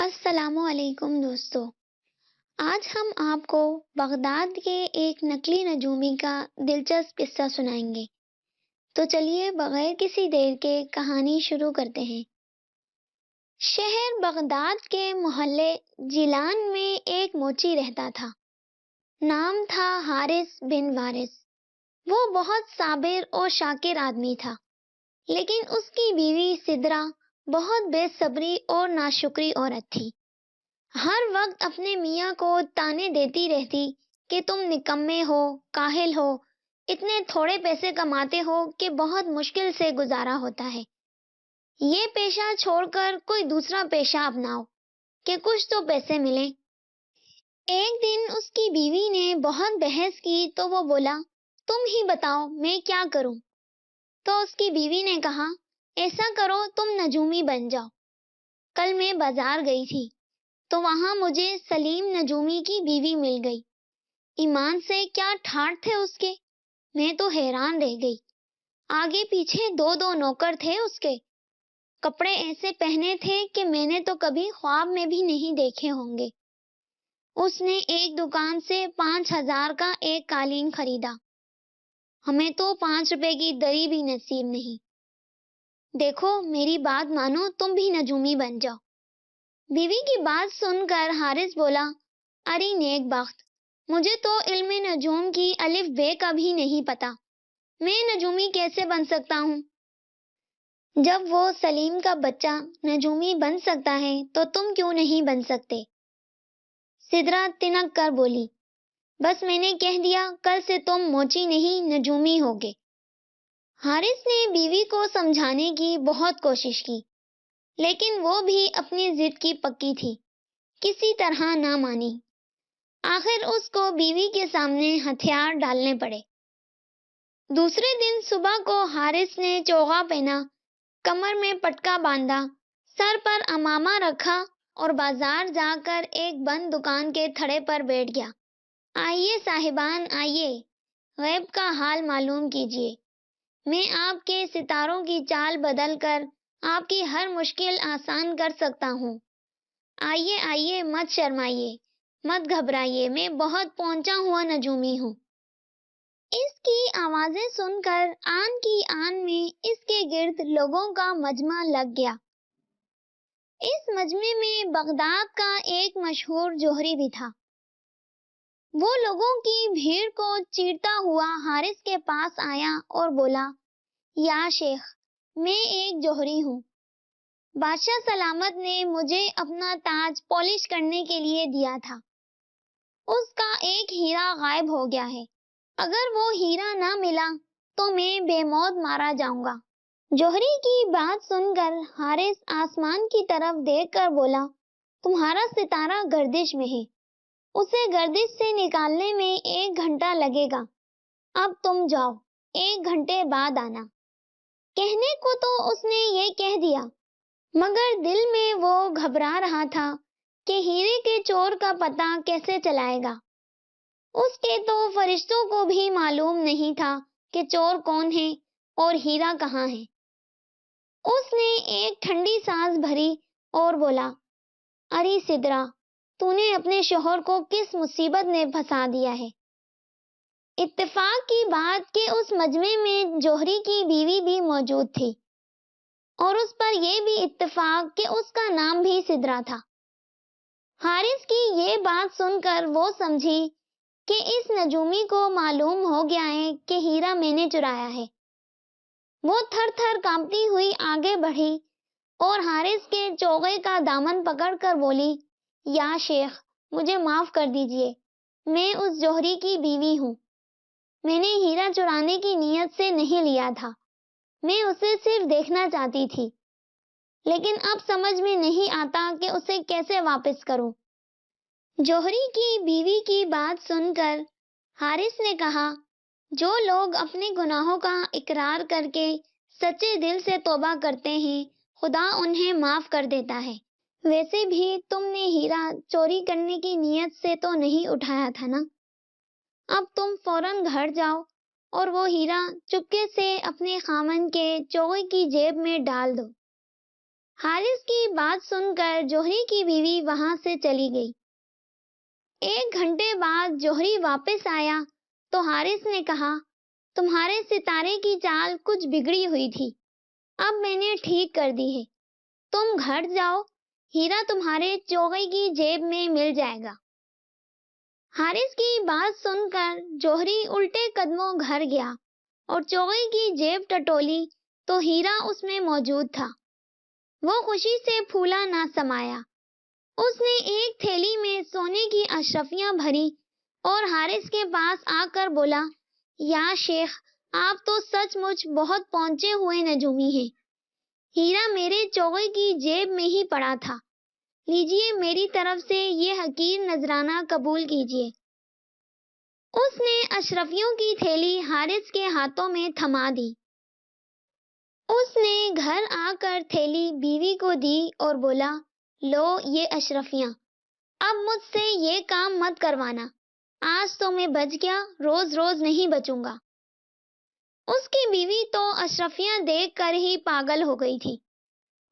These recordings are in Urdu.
السلام علیکم دوستو، آج ہم آپ کو بغداد کے ایک نقلی نجومی کا دلچسپ قصہ سنائیں گے۔ تو چلیے بغیر کسی دیر کے کہانی شروع کرتے ہیں۔ شہر بغداد کے محلے جیلان میں ایک موچی رہتا تھا۔ نام تھا حارث بن وارث۔ وہ بہت صابر اور شاکر آدمی تھا، لیکن اس کی بیوی سدرا بہت بے صبری اور ناشکری عورت تھی۔ ہر وقت اپنے میاں کو طعنے دیتی رہتی کہ تم نکمے ہو، کاہل ہو، اتنے تھوڑے پیسے کماتے ہو کہ بہت مشکل سے گزارا ہوتا ہے۔ یہ پیشہ چھوڑ کر کوئی دوسرا پیشہ اپناؤ کہ کچھ تو پیسے ملیں۔ ایک دن اس کی بیوی نے بہت بحث کی تو وہ بولا، تم ہی بتاؤ میں کیا کروں؟ تو اس کی بیوی نے کہا، ایسا کرو تم نجومی بن جاؤ۔ کل میں بازار گئی تھی تو وہاں مجھے سلیم نجومی کی بیوی مل گئی۔ ایمان سے کیا ٹھاٹھ تھے اس کے، میں تو حیران رہ گئی۔ آگے پیچھے دو دو نوکر تھے اس کے، کپڑے ایسے پہنے تھے کہ میں نے تو کبھی خواب میں بھی نہیں دیکھے ہوں گے۔ اس نے ایک دکان سے 5,000 کا ایک قالین خریدا۔ ہمیں تو 5 روپے کی دری بھی نصیب نہیں۔ دیکھو میری بات مانو، تم بھی نجومی بن جاؤ۔ بیوی کی بات سن کر حارث بولا، ارے نیک بخت، مجھے تو علم نجوم کی الف بے کا بھی نہیں پتا، میں نجومی کیسے بن سکتا ہوں؟ جب وہ سلیم کا بچہ نجومی بن سکتا ہے تو تم کیوں نہیں بن سکتے؟ سدرا تنک کر بولی، بس میں نے کہہ دیا، کل سے تم موچی نہیں نجومی ہوگے۔ حارث نے بیوی کو سمجھانے کی بہت کوشش کی، لیکن وہ بھی اپنی ضد کی پکی تھی، کسی طرح نہ مانی۔ آخر اس کو بیوی کے سامنے ہتھیار ڈالنے پڑے۔ دوسرے دن صبح کو حارث نے چوغا پہنا، کمر میں پٹکا باندھا، سر پر عمامہ رکھا اور بازار جا کر ایک بند دکان کے تھڑے پر بیٹھ گیا۔ آئیے صاحبان آئیے، غیب کا حال معلوم کیجیے، میں آپ کے ستاروں کی چال بدل کر آپ کی ہر مشکل آسان کر سکتا ہوں۔ آئیے آئیے، مت شرمائیے، مت گھبرائیے، میں بہت پہنچا ہوا نجومی ہوں۔ اس کی آوازیں سن کر آن کی آن میں اس کے گرد لوگوں کا مجمع لگ گیا۔ اس مجمع میں بغداد کا ایک مشہور جوہری بھی تھا۔ وہ لوگوں کی بھیڑ کو چیرتا ہوا حارث کے پاس آیا اور بولا، یا شیخ، میں ایک جوہری ہوں۔ بادشاہ سلامت نے مجھے اپنا تاج پالش کرنے کے لیے دیا تھا۔ اس کا ایک ہیرا غائب ہو گیا ہے۔ اگر وہ ہیرا نہ ملا تو میں بے موت مارا جاؤں گا۔ جوہری کی بات سن کر حارث آسمان کی طرف دیکھ کر بولا، تمہارا ستارہ گردش میں ہے، اسے گردش سے نکالنے میں 1 گھنٹہ لگے گا۔ اب تم جاؤ، 1 گھنٹے بعد آنا۔ کہنے کو تو اس نے یہ کہہ دیا، مگر دل میں وہ گھبرا رہا تھا کہ ہیرے کے چور کا پتہ کیسے چلائے گا۔ اس کے تو فرشتوں کو بھی معلوم نہیں تھا کہ چور کون ہے اور ہیرا کہاں ہے۔ اس نے ایک ٹھنڈی سانس بھری اور بولا، ارے سدرا، تو نے اپنے شوہر کو کس مصیبت میں پھنسا دیا ہے؟ اتفاق کی بات کہ اس مجمع میں جوہری کی بیوی بھی موجود تھی، اور اس پر یہ بھی اتفاق کہ اس کا نام بھی سدرا تھا۔ حارث کی یہ بات سن کر وہ سمجھی کہ اس نجومی کو معلوم ہو گیا ہے کہ ہیرا میں نے چرایا ہے۔ وہ تھر تھر کانپتی ہوئی آگے بڑھی اور حارث کے چوغے کا دامن پکڑ کر بولی، یا شیخ، مجھے معاف کر دیجئے، میں اس جوہری کی بیوی ہوں۔ میں نے ہیرا چرانے کی نیت سے نہیں لیا تھا، میں اسے صرف دیکھنا چاہتی تھی، لیکن اب سمجھ میں نہیں آتا کہ اسے کیسے واپس کروں۔ جوہری کی بیوی کی بات سن کر حارث نے کہا، جو لوگ اپنے گناہوں کا اقرار کر کے سچے دل سے توبہ کرتے ہیں، خدا انہیں معاف کر دیتا ہے۔ ویسے بھی تم نے ہیرا چوری کرنے کی نیت سے تو نہیں اٹھایا تھا نا؟ اب تم فوراً گھر جاؤ اور وہ ہیرا چپکے سے اپنے خامن کے چوغے کی جیب میں ڈال دو۔ حارث کی بات سن کر جوہری کی بیوی وہاں سے چلی گئی۔ 1 گھنٹے بعد جوہری واپس آیا تو حارث نے کہا، تمہارے ستارے کی چال کچھ بگڑی ہوئی تھی، اب میں نے ٹھیک کر دی ہے، تم گھر جاؤ، ہیرا تمہارے چوغے کی جیب میں مل جائے گا۔ حارث کی بات سن کر جوہری الٹے قدموں گھر گیا اور چوغے کی جیب ٹٹولی تو ہیرا اس میں موجود تھا۔ وہ خوشی سے پھولا نہ سمایا۔ اس نے ایک تھیلی میں سونے کی اشرفیاں بھری اور حارث کے پاس آ کر بولا، یا شیخ، آپ تو سچ مچ بہت پہنچے ہوئے نجومی ہیں، ہیرا میرے چوغے کی جیب میں ہی پڑا تھا، لیجئے میری طرف سے یہ حقیر نذرانہ قبول کیجئے۔ اس نے اشرفیوں کی تھیلی حارث کے ہاتھوں میں تھما دی۔ اس نے گھر آ کر تھیلی بیوی کو دی اور بولا، لو یہ اشرفیاں، اب مجھ سے یہ کام مت کروانا، آج تو میں بچ گیا، روز روز نہیں بچوں گا۔ اس کی بیوی تو اشرفیاں دیکھ کر ہی پاگل ہو گئی تھی۔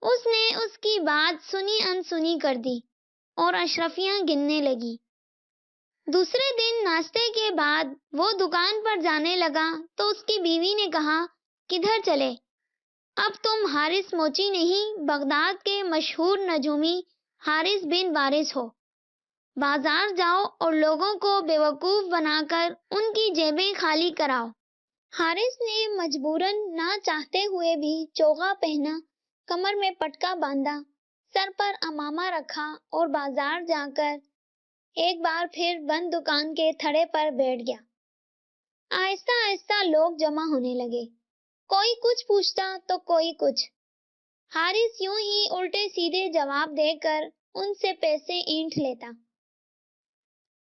اس نے اس کی بات سنی انسنی کر دی اور اشرفیاں گننے لگی۔ دوسرے دن ناشتے کے بعد وہ دکان پر جانے لگا تو اس کی بیوی نے کہا، کدھر چلے؟ اب تم حارث موچی نہیں، بغداد کے مشہور نجومی حارث بن وارث ہو۔ بازار جاؤ اور لوگوں کو بیوقوف بنا کر ان کی جیبیں خالی کراؤ۔ حارث نے مجبوراً نہ چاہتے ہوئے بھی چوغا پہنا، کمر میں پٹکا باندھا، سر پر عمامہ رکھا اور بازار جا کر ایک بار پھر بند دکان کے تھڑے پر بیٹھ گیا۔ آہستہ آہستہ لوگ جمع ہونے لگے، کوئی کچھ پوچھتا تو کوئی کچھ۔ حارث یوں ہی الٹے سیدھے جواب دے کر ان سے پیسے اینٹھ لیتا۔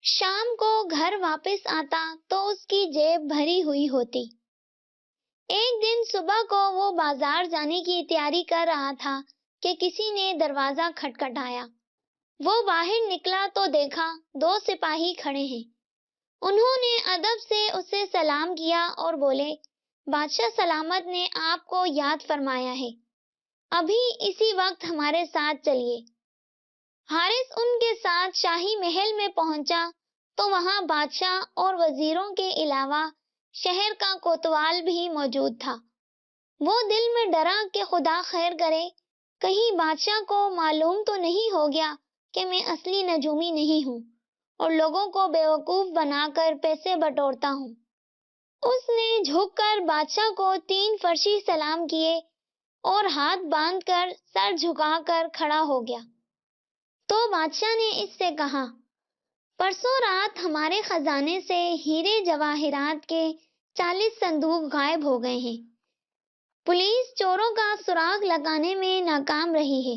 شام کو گھر واپس آتا تو اس کی جیب بھری ہوئی ہوتی۔ ایک دن صبح کو وہ بازار جانے کی تیاری کر رہا تھا کہ کسی نے دروازہ کھٹکھٹایا۔ وہ باہر نکلا تو دیکھا 2 سپاہی کھڑے ہیں۔ انہوں نے ادب سے اسے سلام کیا اور بولے، بادشاہ سلامت نے آپ کو یاد فرمایا ہے، ابھی اسی وقت ہمارے ساتھ چلیے۔ حارث ان کے ساتھ شاہی محل میں پہنچا تو وہاں بادشاہ اور وزیروں کے علاوہ شہر کا کوتوال بھی موجود تھا۔ وہ دل میں ڈرا کہ خدا خیر کرے، کہیں بادشاہ کو معلوم تو نہیں ہو گیا کہ میں اصلی نجومی نہیں ہوں اور لوگوں کو بیوقوف بنا کر پیسے بٹورتا ہوں۔ اس نے جھک کر بادشاہ کو 3 فرشی سلام کیے اور ہاتھ باندھ کر سر جھکا کر کھڑا ہو گیا۔ تو بادشاہ نے اس سے کہا، پرسوں رات ہمارے خزانے سے ہیرے جواہرات کے 40 صندوق غائب ہو گئے ہیں۔ پولیس چوروں کا سراغ لگانے میں ناکام رہی ہے۔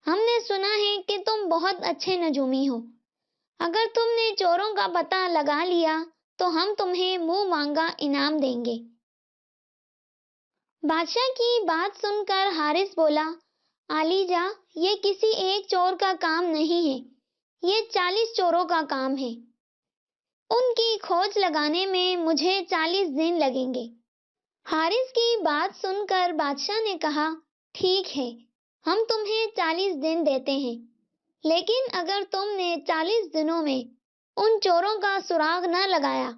ہم نے سنا ہے کہ تم بہت اچھے نجومی ہو، اگر تم نے چوروں کا پتہ لگا لیا تو ہم تمہیں منہ مانگا انعام دیں گے۔ بادشاہ کی بات سن کر حارث بولا، عالیجا، یہ کسی ایک چور کا کام نہیں ہے، یہ 40 چوروں کا کام ہے۔ ان کی کھوج لگانے میں مجھے 40 دن لگیں گے۔ حارث کی بات سن کر بادشاہ نے کہا، ٹھیک ہے، ہم تمہیں 40 دن دیتے ہیں، لیکن اگر تم نے 40 دنوں میں ان چوروں کا سراغ نہ لگایا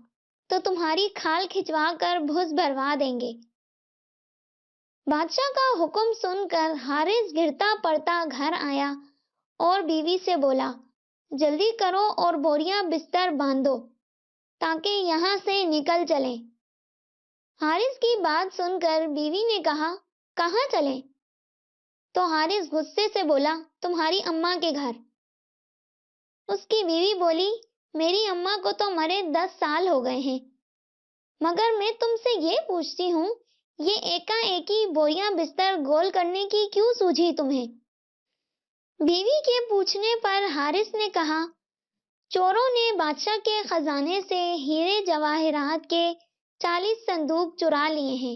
تو تمہاری کھال کھچوا کر بھس بھروا دیں گے۔ بادشاہ کا حکم سن کر حارث گرتا پڑتا گھر آیا اور بیوی سے بولا، جلدی کرو اور بوریاں بستر باندھو تاکہ یہاں سے نکل چلیں۔ حارث کی بات سن کر بیوی نے کہا، کہاں چلیں؟ تو حارث غصے سے بولا، تمہاری اماں کے گھر۔ اس کی بیوی بولی، میری اماں کو تو مرے 10 سال ہو گئے ہیں، مگر میں تم سے یہ پوچھتی ہوں، یہ ایکا ایکی بوریاں بستر گول کرنے کی کیوں سوجھی تمہیں؟ بیوی کے پوچھنے پر حارث نے کہا، چوروں نے بادشاہ کے خزانے سے ہیرے جواہرات کے 40 صندوق چرا لیے ہیں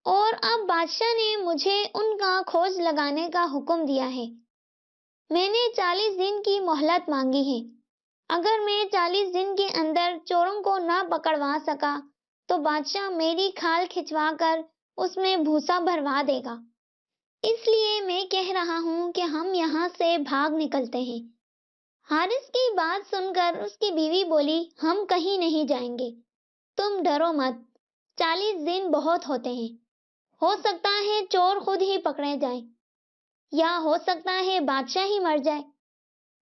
اور اب بادشاہ نے مجھے ان کا کھوج لگانے کا حکم دیا ہے۔ میں نے 40 دن کی مہلت مانگی ہے، اگر میں 40 دن کے اندر چوروں کو نہ پکڑوا سکا تو بادشاہ میری کھال کھچوا کر اس میں بھوسا بھروا دے گا۔ اس لیے میں کہہ رہا ہوں کہ ہم یہاں سے بھاگ نکلتے ہیں۔ حارث کی بات سن کر اس کی بیوی بولی، ہم کہیں نہیں جائیں گے، تم ڈرو مت، 40 دن بہت ہوتے ہیں، ہو سکتا ہے چور خود ہی پکڑے جائیں، یا ہو سکتا ہے بادشاہ ہی مر جائے۔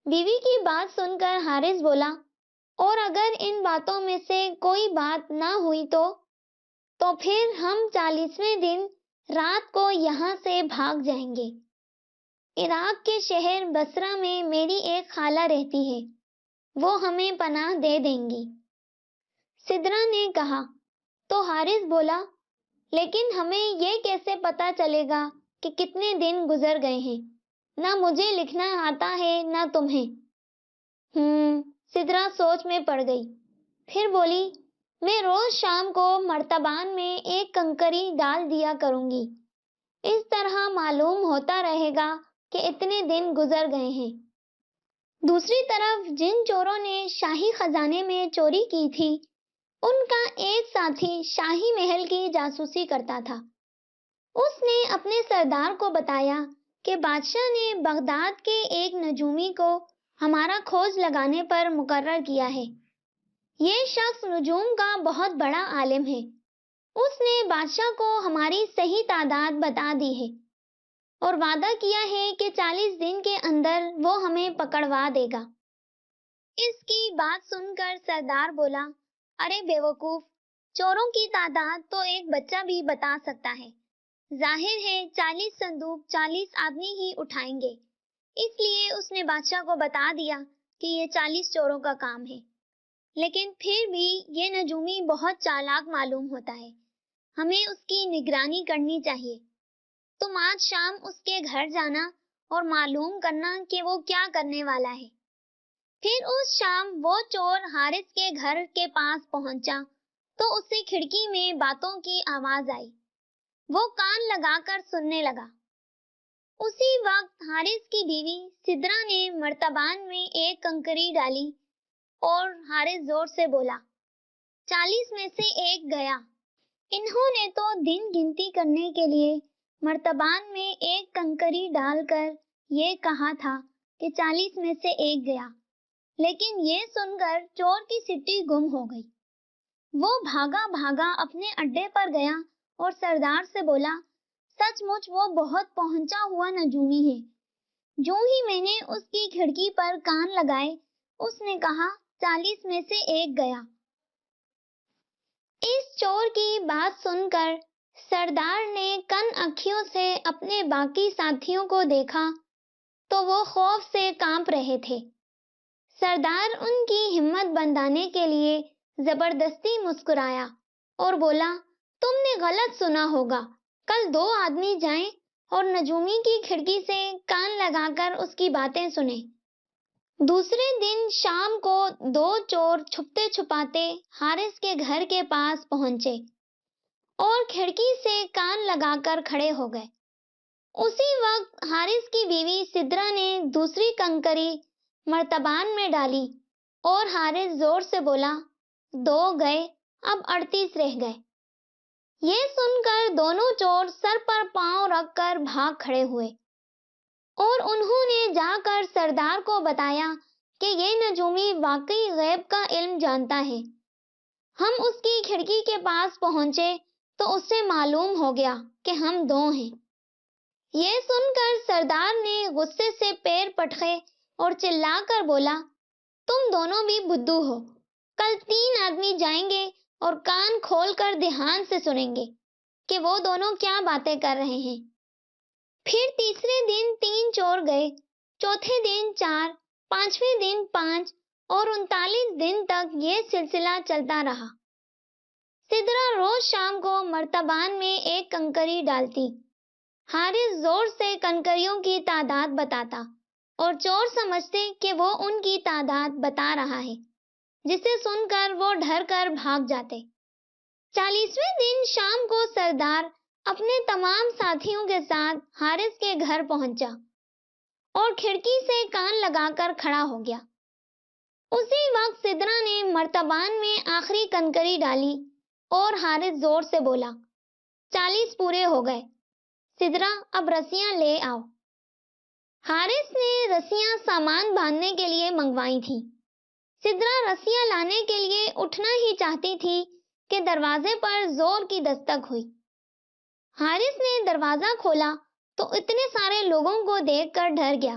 بیوی کی بات سن کر حارث بولا، اور اگر ان باتوں میں سے کوئی بات نہ ہوئی تو پھر ہم 40ویں دن رات کو یہاں سے بھاگ جائیں گے۔ عراق کے شہر بصرہ میں میری ایک خالہ رہتی ہے، وہ ہمیں پناہ دے دیں گی۔ سدرا نے کہا۔ تو حارث بولا، لیکن ہمیں یہ کیسے پتا چلے گا کہ کتنے دن گزر گئے ہیں؟ نہ مجھے لکھنا آتا ہے نہ تمہیں۔ سدرا سوچ میں پڑ گئی، پھر بولی، میں روز شام کو مرتبان میں ایک کنکری ڈال دیا کروں گی، اس طرح معلوم ہوتا رہے گا کہ اتنے دن گزر گئے ہیں۔ دوسری طرف جن چوروں نے شاہی خزانے میں چوری کی تھی، ان کا ایک ساتھی شاہی محل کی جاسوسی کرتا تھا۔ اس نے اپنے سردار کو بتایا کہ بادشاہ نے بغداد کے ایک نجومی کو ہمارا کھوج لگانے پر مقرر کیا ہے۔ یہ شخص نجوم کا بہت بڑا عالم ہے۔ اس نے بادشاہ کو ہماری صحیح تعداد بتا دی ہے اور وعدہ کیا ہے کہ 40 دن کے اندر وہ ہمیں پکڑوا دے گا۔ اس کی بات سن کر سردار بولا، ارے بیوقوف، چوروں کی تعداد تو ایک بچہ بھی بتا سکتا ہے۔ ظاہر ہے 40 صندوق 40 آدمی ہی اٹھائیں گے، اس لیے اس نے بادشاہ کو بتا دیا کہ یہ 40 چوروں کا کام ہے۔ لیکن پھر بھی یہ نجومی بہت چالاک معلوم ہوتا ہے، ہمیں اس کی نگرانی کرنی چاہیے۔ تم آج شام اس کے گھر جانا اور معلوم کرنا کہ وہ کیا کرنے والا ہے۔ پھر اس شام وہ چور حارث کے گھر کے پاس پہنچا تو اسے کھڑکی میں باتوں کی آواز آئی۔ وہ کان لگا کر سننے لگا۔ اسی وقت حارث کی بیوی سدرا نے مرتبان میں ایک کنکری ڈالی اور حارث زور سے بولا، 40 میں سے ایک گیا۔ انہوں نے تو دن گنتی کرنے کے لیے مرتبان میں ایک کنکری ڈال کر یہ کہا تھا کہ 40 میں سے ایک گیا، لیکن یہ سن کر چور کی سٹی گم ہو گئی۔ وہ بھاگا بھاگا اپنے اڈے پر گیا اور سردار سے بولا، سچ مچ وہ بہت پہنچا ہوا نجومی ہے۔ جو ہی میں نے اس کی کھڑکی پر کان لگائے، اس نے کہا 40 میں سے ایک گیا۔ اس چور کی بات سن کر سردار نے کن انکھیوں سے اپنے باقی ساتھیوں کو دیکھا تو وہ خوف سے کانپ رہے تھے۔ سردار ان کی ہمت بندھانے کے لیے زبردستی مسکرایا اور بولا، تم نے غلط سنا ہوگا، کل 2 آدمی جائیں اور نجومی کی کھڑکی سے کان لگا کر اس کی باتیں سنیں۔ دوسرے دن شام کو 2 چور چھپتے چھپاتے حارث کے گھر کے پاس پہنچے اور کھڑکی سے کان لگا کر کھڑے ہو گئے۔ اسی وقت حارث کی بیوی سدرا نے دوسری کنکری مرتبان میں ڈالی اور حارث زور سے بولا، 2 گئے، اب 38 رہ گئے۔ یہ سن کر دونوں چور سر پر پاؤں رکھ کر بھاگ کھڑے ہوئے اور انہوں نے جا کر سردار کو بتایا کہ یہ نجومی واقعی غیب کا علم جانتا ہے۔ ہم اس کی کھڑکی کے پاس پہنچے تو اس سے معلوم ہو گیا کہ ہم 2 ہیں۔ یہ سن کر سردار نے غصے سے پیر پٹکے اور چلا کر بولا، تم دونوں بھی بدھو ہو، کل 3 آدمی جائیں گے اور کان کھول کر دھیان سے سنیں گے کہ وہ دونوں کیا باتیں کر رہے ہیں۔ پھر تیسرے دن 3 چور گئے، چوتھے دن 4، 5ویں دن 5 اور 39 دن تک یہ سلسلہ چلتا رہا۔ سدرا روز شام کو مرتبان میں ایک کنکری ڈالتی، حارث زور سے کنکریوں کی تعداد بتاتا اور چور سمجھتے کہ وہ ان کی تعداد بتا رہا ہے، جسے سن کر وہ ڈر کر بھاگ جاتے۔ 40ویں دن شام کو سردار اپنے تمام ساتھیوں کے ساتھ حارث کے گھر پہنچا اور کھڑکی سے کان لگا کر کھڑا ہو گیا۔ اسی وقت سدرا نے مرتبان میں آخری کنکری ڈالی اور حارث زور سے بولا، 40 پورے ہو گئے۔ سدرا اب رسیاں لے آؤ۔ حارث نے رسیاں سامان باندھنے کے لیے منگوائی تھی۔ سدرا رسیاں لانے کے لیے اٹھنا ہی چاہتی تھی کہ دروازے پر زور کی دستک ہوئی۔ حارث نے دروازہ کھولا تو اتنے سارے لوگوں کو دیکھ کر ڈر گیا۔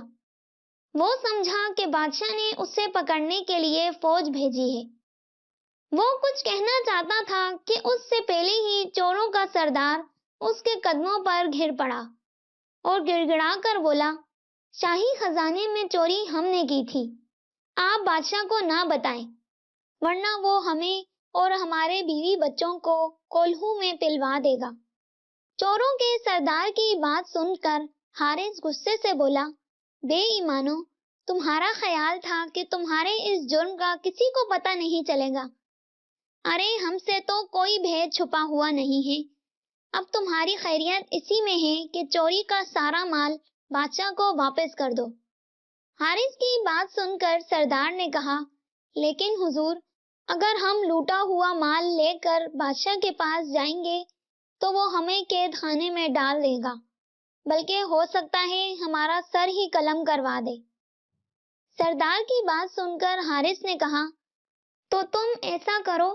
وہ سمجھا کہ بادشاہ نے اسے پکڑنے کے لیے فوج بھیجی ہے۔ وہ کچھ کہنا چاہتا تھا کہ اس سے پہلے ہی چوروں کا سردار اس کے قدموں پر گر پڑا اور گڑ گڑا کر بولا، شاہی خزانے میں چوری ہم نے کی تھی، آپ بادشاہ کو نہ بتائیں ورنہ وہ ہمیں اور ہمارے بیوی بچوں کو کولہوں میں پلوا دے گا۔ چوروں کے سردار کی بات سن کر حارث غصے سے بولا، بے ایمانو، تمہارا خیال تھا کہ تمہارے اس جرم کا کسی کو پتہ نہیں چلے گا۔ ارے ہم سے تو کوئی بھید چھپا ہوا نہیں ہے۔ اب تمہاری خیریت اسی میں ہے کہ چوری کا سارا مال بادشاہ کو واپس کر دو۔ حارث کی بات سن کر سردار نے کہا، لیکن حضور، اگر ہم لوٹا ہوا مال لے کر بادشاہ کے پاس جائیں گے تو وہ ہمیں قید خانے میں ڈال دے گا، بلکہ ہو سکتا ہے ہمارا سر ہی قلم کروا دے۔ سردار کی بات سن کر حارث نے کہا، تو تم ایسا کرو،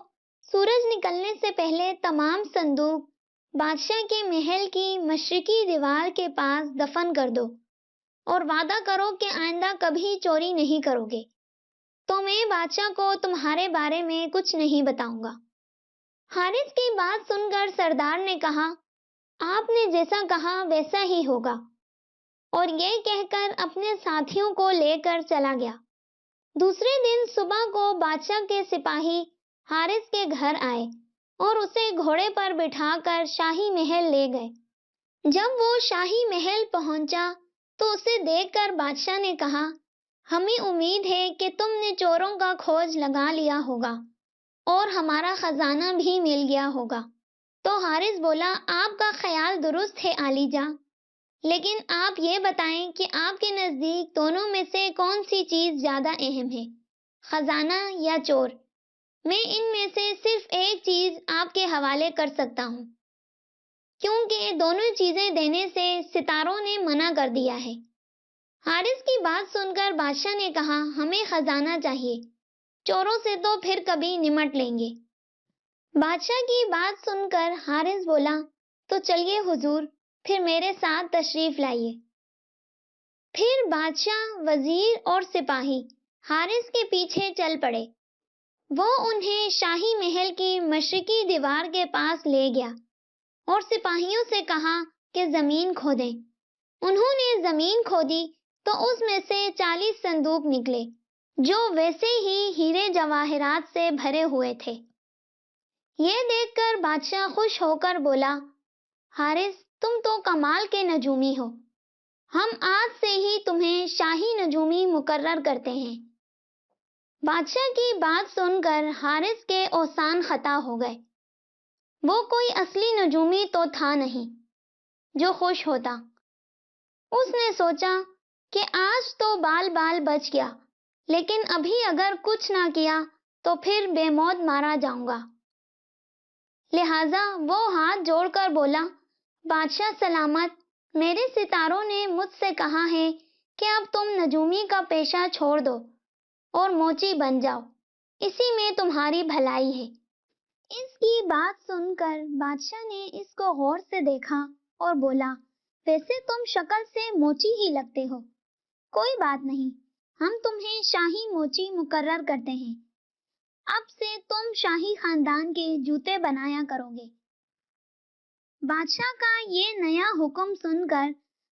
سورج نکلنے سے پہلے تمام صندوق بادشاہ کے محل کی مشرقی دیوار کے پاس دفن کر دو اور وعدہ کرو کہ آئندہ کبھی چوری نہیں کرو گے، تو میں بادشاہ کو تمہارے بارے میں کچھ نہیں بتاؤں گا۔ حارث کی بات سن کر سردار نے کہا، آپ نے جیسا کہا ویسا ہی ہوگا، اور یہ کہہ کر اپنے ساتھیوں کو لے کر چلا گیا۔ دوسرے دن صبح کو بادشاہ کے سپاہی حارث کے گھر آئے اور اسے گھوڑے پر بٹھا کر شاہی محل لے گئے۔ جب وہ شاہی محل پہنچا تو اسے دیکھ کر بادشاہ نے کہا، ہمیں امید ہے کہ تم نے چوروں کا کھوج لگا لیا ہوگا اور ہمارا خزانہ بھی مل گیا ہوگا۔ تو حارث بولا، آپ کا خیال درست ہے عالی جاں، لیکن آپ یہ بتائیں کہ آپ کے نزدیک دونوں میں سے کون سی چیز زیادہ اہم ہے، خزانہ یا چور؟ میں ان میں سے صرف ایک چیز آپ کے حوالے کر سکتا ہوں، کیونکہ دونوں چیزیں دینے سے ستاروں نے منع کر دیا ہے۔ حارث کی بات سن کر بادشاہ نے کہا، ہمیں خزانہ چاہیے، چوروں سے تو پھر کبھی نمٹ لیں گے۔ بادشاہ کی بات سن کر حارث بولا، تو چلیے حضور، پھر میرے ساتھ تشریف لائیے۔ پھر بادشاہ، وزیر اور سپاہی حارث کے پیچھے چل پڑے۔ وہ انہیں شاہی محل کی مشرقی دیوار کے پاس لے گیا اور سپاہیوں سے کہا کہ زمین کھودیں۔ انہوں نے زمین کھودی تو اس میں سے 40 صندوق نکلے، جو ویسے ہی ہیرے جواہرات سے بھرے ہوئے تھے۔ یہ دیکھ کر بادشاہ خوش ہو کر بولا، حارث، تم تو کمال کے نجومی ہو، ہم آج سے ہی تمہیں شاہی نجومی مقرر کرتے ہیں۔ بادشاہ کی بات سن کر حارث کے اوسان خطا ہو گئے۔ وہ کوئی اصلی نجومی تو تھا نہیں جو خوش ہوتا۔ اس نے سوچا کہ آج تو بال بال بچ گیا، لیکن ابھی اگر کچھ نہ کیا تو پھر بے موت مارا جاؤں گا۔ لہٰذا وہ ہاتھ جوڑ کر بولا، بادشاہ سلامت، میرے ستاروں نے مجھ سے کہا ہے کہ اب تم نجومی کا پیشہ چھوڑ دو اور موچی بن جاؤ، اسی میں تمہاری بھلائی ہے۔ اس کی بات سن کر بادشاہ نے اس کو غور سے دیکھا اور بولا، ویسے تم شکل سے موچی ہی لگتے ہو، کوئی بات نہیں، ہم تمہیں شاہی موچی مقرر کرتے ہیں، اب سے تم شاہی خاندان کے جوتے بنایا کرو گے۔ بادشاہ کا یہ نیا حکم سن کر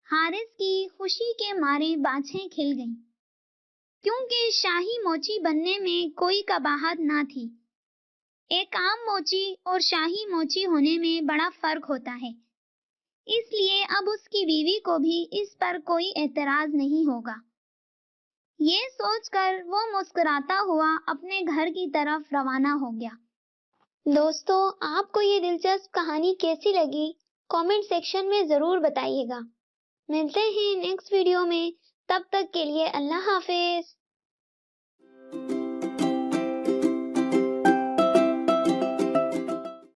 حارث کی خوشی کے مارے بانجھیں کھل گئیں، کیونکہ شاہی موچی بننے میں کوئی قباحت نہ تھی۔ ایک عام موچی اور شاہی موچی ہونے میں بڑا فرق ہوتا ہے، اس لیے اب اس کی بیوی کو بھی اس پر کوئی اعتراض نہیں ہوگا۔ یہ سوچ کر وہ مسکراتا ہوا اپنے گھر کی طرف روانہ ہو گیا۔ دوستو، آپ کو یہ دلچسپ کہانی کیسی لگی؟ کامنٹ سیکشن میں ضرور بتائیے گا۔ ملتے ہیں نیکسٹ ویڈیو میں، تب تک کے لیے اللہ حافظ۔